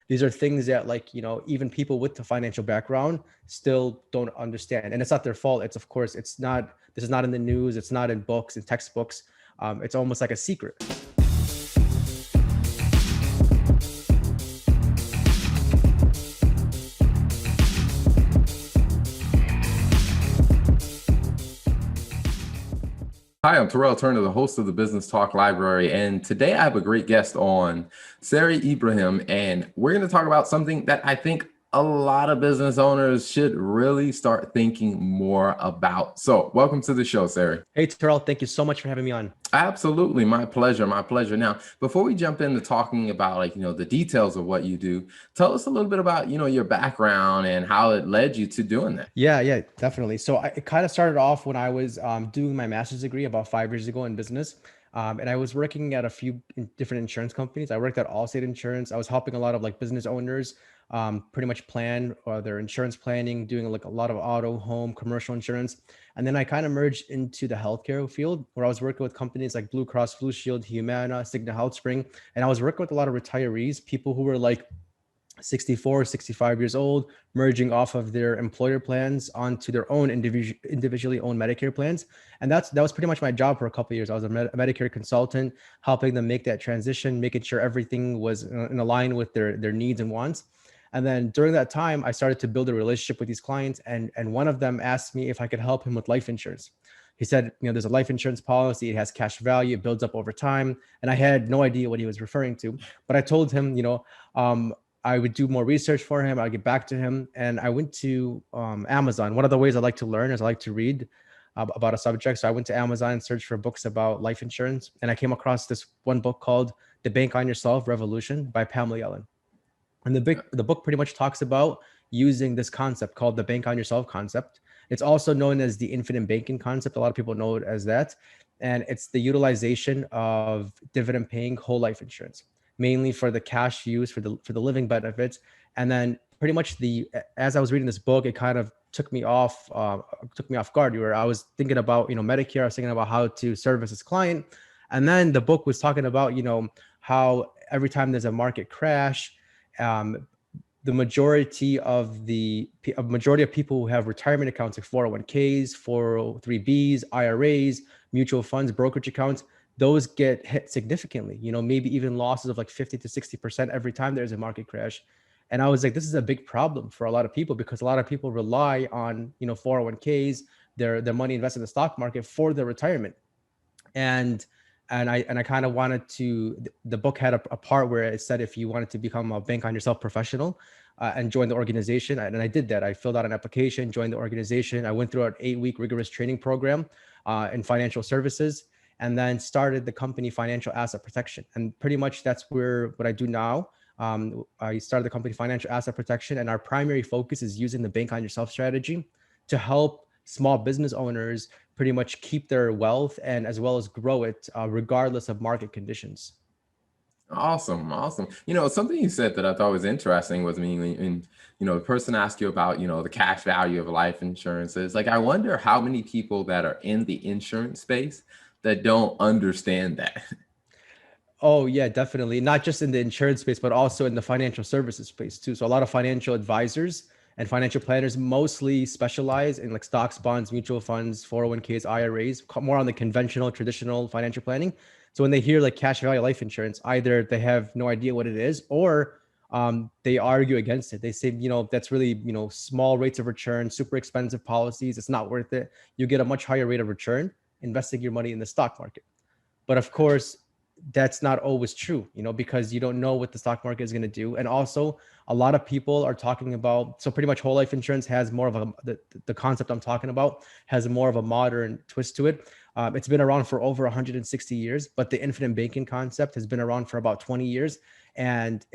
These are things that, like, even people with the financial background still don't understand. And it's not their fault. It's, of course, this is not in the news. It's not in books and textbooks. It's almost like a secret. Hi, I'm Terrell Turner, the host of the Business Talk Library, and today I have a great guest on, Sarry Ibrahim, and we're going to talk about something that I think a lot of business owners should really start thinking more about. So welcome to the show, Sarry. Hey, Terrell, thank you so much for having me on. Absolutely. My pleasure. My pleasure. Now, before we jump into talking about the details of what you do, tell us a little bit about, your background and how it led you to doing that. Yeah, definitely. So it kind of started off when I was doing my master's degree about 5 years ago in business. And I was working at a few different insurance companies. I worked at Allstate Insurance. I was helping a lot of like business owners pretty much plan their insurance planning, doing like a lot of auto, home, commercial insurance. And then I kind of merged into the healthcare field where I was working with companies like Blue Cross Blue Shield, Humana, Cigna HealthSpring. And I was working with a lot of retirees, people who were like 64, 65 years old, merging off of their employer plans onto their own individually owned Medicare plans. And that was pretty much my job for a couple of years. I was a Medicare consultant, helping them make that transition, making sure everything was in line with their needs and wants. And then during that time, I started to build a relationship with these clients. And one of them asked me if I could help him with life insurance. He said, there's a life insurance policy. It has cash value. It builds up over time. And I had no idea what he was referring to. But I told him, I would do more research for him. I'd get back to him. And I went to Amazon. One of the ways I like to learn is I like to read about a subject. So I went to Amazon and searched for books about life insurance. And I came across this one book called The Bank on Yourself Revolution by Pamela Yellen. And the book pretty much talks about using this concept called the bank on yourself concept. It's also known as the infinite banking concept. A lot of people know it as that. And it's the utilization of dividend paying whole life insurance, mainly for the cash use for the living benefits. And then pretty much as I was reading this book, it kind of took me off guard, where I was thinking about, Medicare. I was thinking about how to service this client. And then the book was talking about, how every time there's a market crash, the majority of people who have retirement accounts like 401ks, 403bs, IRAs, mutual funds, brokerage accounts, those get hit significantly, maybe even losses of like 50 to 60% every time there's a market crash. And I was like, this is a big problem for a lot of people, because a lot of people rely on, 401ks, their money invested in the stock market for their retirement. And I kind of wanted to, the book had a part where it said, if you wanted to become a bank on yourself professional and join the organization. And I did that. I filled out an application, joined the organization. I went through an 8-week rigorous training program in financial services, and then started the company Financial Asset Protection. And pretty much that's what I do now. I started the company Financial Asset Protection, and our primary focus is using the bank on yourself strategy to help small business owners pretty much keep their wealth and as well as grow it regardless of market conditions. Awesome. Awesome. Something you said that I thought was interesting was when the person asked you about, the cash value of life insurance. Is like, I wonder how many people that are in the insurance space that don't understand that. Oh yeah, definitely. Not just in the insurance space, but also in the financial services space too. So a lot of financial advisors and financial planners mostly specialize in like stocks, bonds, mutual funds, 401ks, IRAs, more on the conventional, traditional financial planning. So when they hear like cash value life insurance, either they have no idea what it is, or they argue against it. They say, that's really, small rates of return, super expensive policies. It's not worth it. You get a much higher rate of return investing your money in the stock market. But of course, that's not always true, because you don't know what the stock market is going to do. And also a lot of people are talking about, so pretty much whole life insurance has more of the concept I'm talking about has more of a modern twist to it. It's been around for over 160 years, but the infinite banking concept has been around for about 20 years. And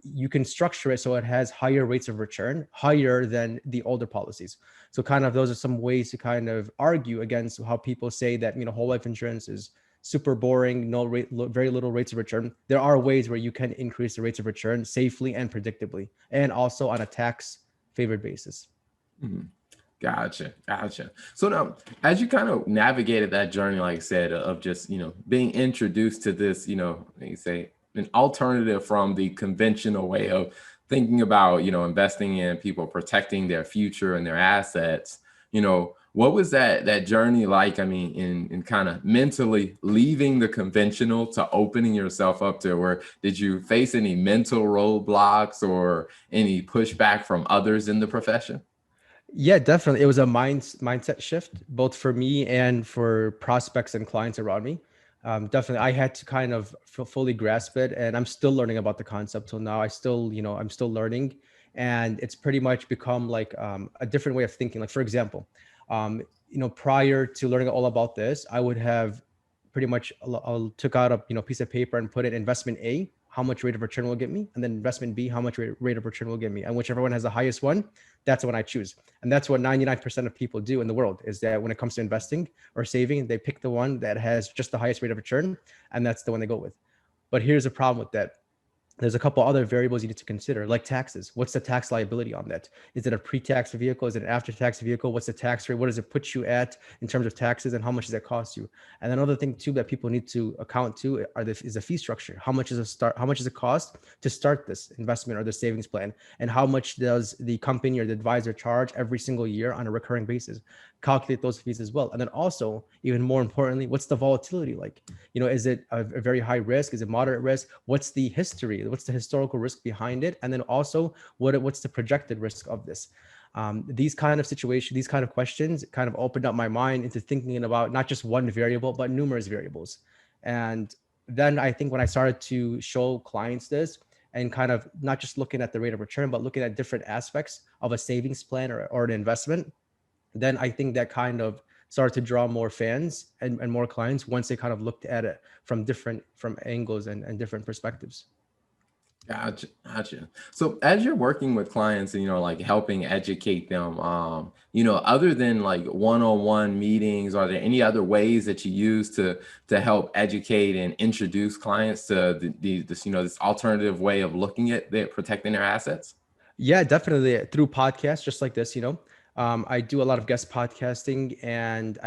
you can structure it so it has higher rates of return, higher than the older policies. So kind of those are some ways to kind of argue against how people say that, whole life insurance is super boring, very little rates of return. There are ways where you can increase the rates of return safely and predictably, and also on a tax favored basis. Mhm. Gotcha. So now, as you kind of navigated that journey, like I said, of just, being introduced to this, you say an alternative from the conventional way of thinking about, investing in people, protecting their future and their assets. What was that journey like? I mean, in kind of mentally leaving the conventional to opening yourself up to, where did you face any mental roadblocks or any pushback from others in the profession? Yeah, definitely. It was a mindset shift, both for me and for prospects and clients around me. Definitely, I had to kind of fully grasp it, and I'm still learning about the concept till now. I'm still learning, and it's pretty much become like a different way of thinking. Like for example, prior to learning all about this, I would have pretty much I'll took out a piece of paper and put in investment A, how much rate of return will get me, and then investment B, how much rate of return will get me, and whichever one has the highest one, that's the one I choose. And that's what 99% of people do in the world, is that when it comes to investing or saving, they pick the one that has just the highest rate of return, and that's the one they go with. But here's the problem with that. There's a couple other variables you need to consider, like taxes. What's the tax liability on that? Is it a pre-tax vehicle? Is it an after-tax vehicle? What's the tax rate? What does it put you at in terms of taxes, and how much does that cost you? And another thing too that people need to account to is the fee structure. How much is a start? How much does it cost to start this investment or the savings plan? And how much does the company or the advisor charge every single year on a recurring basis? Calculate those fees as well. And then also, even more importantly, what's the volatility like? Is it a very high risk? Is it moderate risk? What's the history? What's the historical risk behind it? And then also, what's the projected risk of this? These kind of situations, these kind of questions kind of opened up my mind into thinking about not just one variable, but numerous variables. And then I think when I started to show clients this, and kind of not just looking at the rate of return, but looking at different aspects of a savings plan or an investment, then I think that kind of started to draw more fans and more clients once they kind of looked at it from angles and different perspectives. Gotcha, gotcha. So as you're working with clients and like helping educate them, other than like one-on-one meetings, are there any other ways that you use to help educate and introduce clients to this alternative way of looking at protecting their assets? Yeah, definitely through podcasts just like this. I do a lot of guest podcasting, and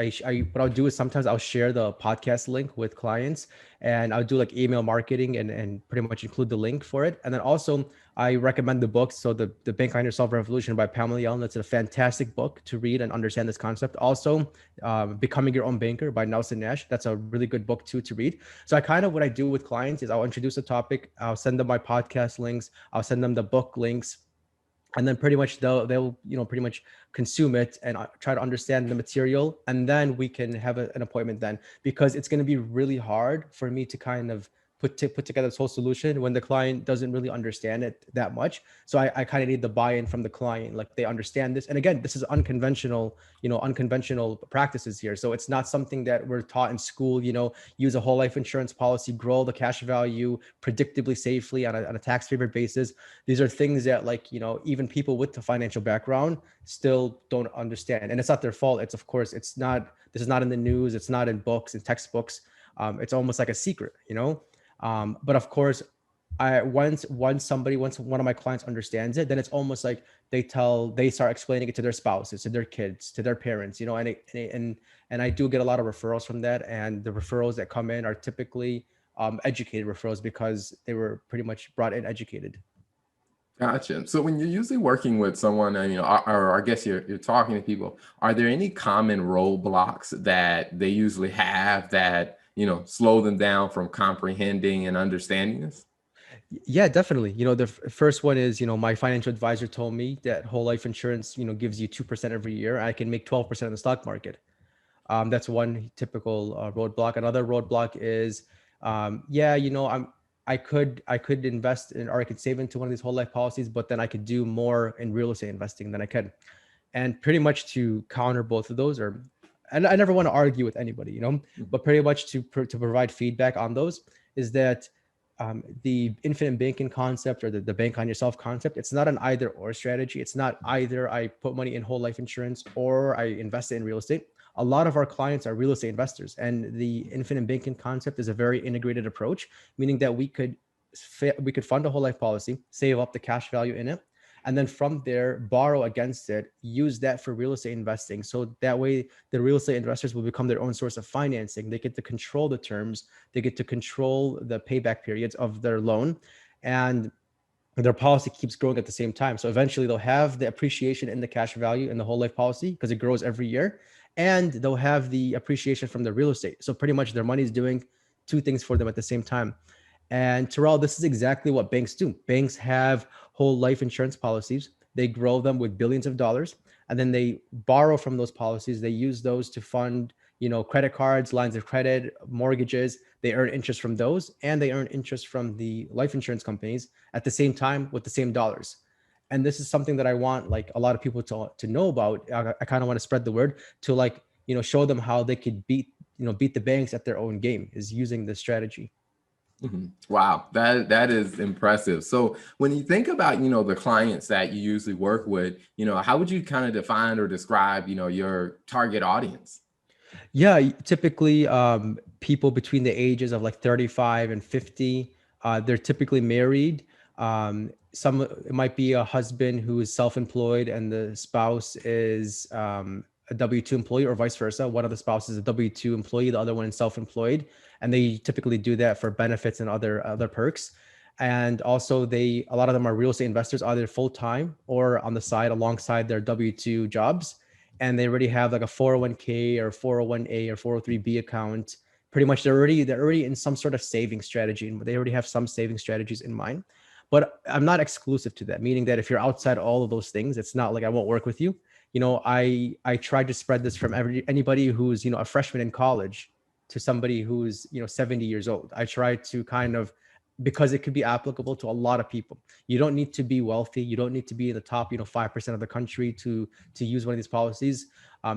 what I'll do is sometimes I'll share the podcast link with clients, and I'll do like email marketing and pretty much include the link for it. And then also I recommend the books. So the Bank on Yourself Revolution by Pamela Yellen, that's a fantastic book to read and understand this concept. Also, Becoming Your Own Banker by Nelson Nash. That's a really good book too to read. So what I do with clients is I'll introduce a topic, I'll send them my podcast links, I'll send them the book links, and then pretty much they'll pretty much consume it and try to understand the material, and then we can have an appointment then, because it's going to be really hard for me to kind of put together this whole solution when the client doesn't really understand it that much. So I kind of need the buy-in from the client, like they understand this. And again, this is unconventional practices here, so it's not something that we're taught in school. Use a whole life insurance policy, grow the cash value predictably, safely on a tax favored basis. These are things that, like, even people with the financial background still don't understand. And it's not their fault. It's, of course, this is not in the news. It's not in books and textbooks. It's almost like a secret. But of course, once one of my clients understands it, then it's almost like they start explaining it to their spouses, to their kids, to their parents, and I do get a lot of referrals from that. And the referrals that come in are typically educated referrals, because they were pretty much brought in educated. Gotcha. So when you're usually working with someone, and or I guess you're talking to people, are there any common roadblocks that they usually have that slow them down from comprehending and understanding this? Yeah, definitely. The first one is, my financial advisor told me that whole life insurance, gives you 2% every year. I can make 12% in the stock market. That's one typical roadblock. Another roadblock is, yeah, I could invest in, or I could save into one of these whole life policies, but then I could do more in real estate investing than I could. And pretty much to counter both of those, and I never want to argue with anybody, but pretty much to provide feedback on those, is that the infinite banking concept, or the bank on yourself concept, it's not an either or strategy. It's not either I put money in whole life insurance or I invest it in real estate. A lot of our clients are real estate investors, and the infinite banking concept is a very integrated approach, meaning that we could fund a whole life policy, save up the cash value in it, and then from there borrow against it, use that for real estate investing. So that way the real estate investors will become their own source of financing. They get to control the terms, they get to control the payback periods of their loan, and their policy keeps growing at the same time. So eventually they'll have the appreciation in the cash value in the whole life policy because it grows every year. And they'll have the appreciation from the real estate. So pretty much their money is doing two things for them at the same time. And Terrell, this is exactly what banks do. Banks have whole life insurance policies. They grow them with billions of dollars, and then they borrow from those policies. They use those to fund, credit cards, lines of credit, mortgages. They earn interest from those, and they earn interest from the life insurance companies at the same time with the same dollars. And this is something that I want like a lot of people to know about. I kind of want to spread the word to like, show them how they could beat the banks at their own game is using this strategy. Wow, that is impressive. So when you think about, the clients that you usually work with, how would you kind of define or describe, your target audience? Yeah, typically people between the ages of like 35 and 50, they're typically married. Some it might be a husband who is self-employed and the spouse is a W-2 employee, or vice versa. One of the spouses is a W-2 employee, the other one is self-employed, and they typically do that for benefits and other perks. And also, a lot of them are real estate investors, either full-time or on the side alongside their W-2 jobs, and they already have like a 401k or 401a or 403b account. Pretty much they're already in some sort of saving strategy, and they already have some saving strategies in mind. But I'm not exclusive to that, meaning that if you're outside all of those things, it's not like I won't work with you. I try to spread this from anybody who's a freshman in college to somebody who's 70 years old. I try to kind of, because it could be applicable to a lot of people. You don't need to be wealthy. You don't need to be in the top 5% of the country to use one of these policies.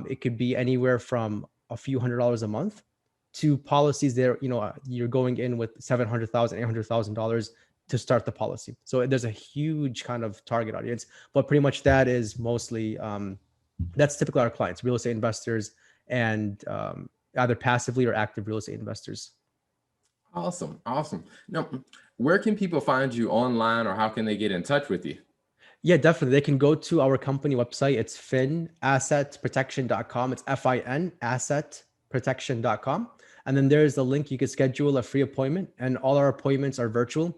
It could be anywhere from a few $100s a month to policies there. You're going in with $700,000, $800,000 to start the policy. So there's a huge kind of target audience, but pretty much that is mostly that's typically our clients, real estate investors, and either passively or active real estate investors. Awesome. Awesome. Now, where can people find you online, or how can they get in touch with you? Yeah, definitely. They can go to our company website. It's finassetprotection.com. It's FIN assetprotection.com. And then there's the link. You can schedule a free appointment, and all our appointments are virtual.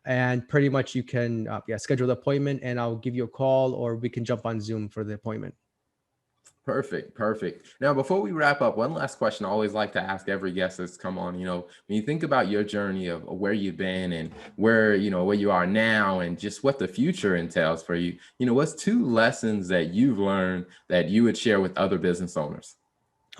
And pretty much you can schedule the appointment, and I'll give you a call, or we can jump on Zoom for the appointment. Perfect, perfect. Now, before we wrap up, one last question I always like to ask every guest that's come on. When you think about your journey of where you've been and where you are now, and just what the future entails for you, what's two lessons that you've learned that you would share with other business owners?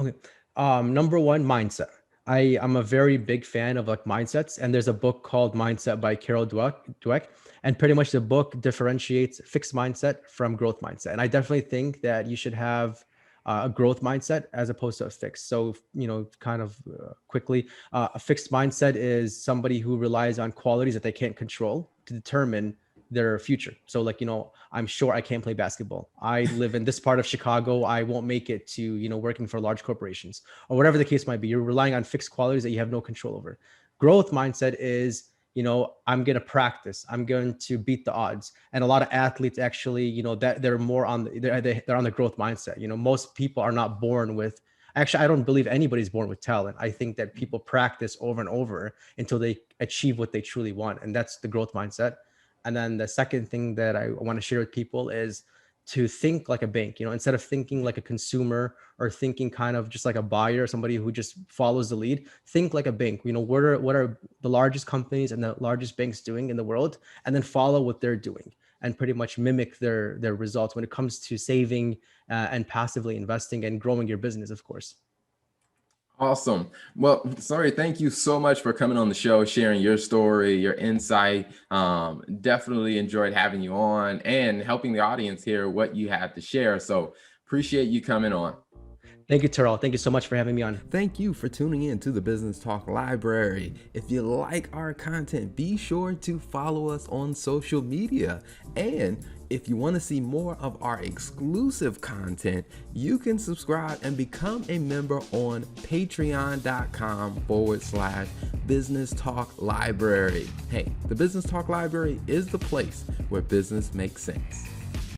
Okay. Number one, mindset. I'm a very big fan of like mindsets, and there's a book called Mindset by Carol Dweck, and pretty much the book differentiates fixed mindset from growth mindset. And I definitely think that you should have a growth mindset as opposed to a fixed. So, kind of quickly, a fixed mindset is somebody who relies on qualities that they can't control to determine their future. So like, I'm sure I can't play basketball. I live in this part of Chicago. I won't make it to, working for large corporations, or whatever the case might be. You're relying on fixed qualities that you have no control over. Growth mindset is, I'm going to practice. I'm going to beat the odds. And a lot of athletes actually, that they're more on they're on the growth mindset. Most people are not born with, actually, I don't believe anybody's born with talent. I think that people practice over and over until they achieve what they truly want. And that's the growth mindset. And then the second thing that I want to share with people is to think like a bank, instead of thinking like a consumer or thinking kind of just like a buyer, somebody who just follows the lead. Think like a bank. What are the largest companies and the largest banks doing in the world, and then follow what they're doing and pretty much mimic their results when it comes to saving and passively investing and growing your business, of course. Awesome. Well, sorry, thank you so much for coming on the show, sharing your story, your insight. Definitely enjoyed having you on and helping the audience hear what you had to share. So appreciate you coming on. Thank you, Terrell. Thank you so much for having me on. Thank you for tuning in to the Business Talk Library. If you like our content, be sure to follow us on social media. And if you want to see more of our exclusive content, you can subscribe and become a member on patreon.com/Business Talk Library. Hey, the Business Talk Library is the place where business makes sense.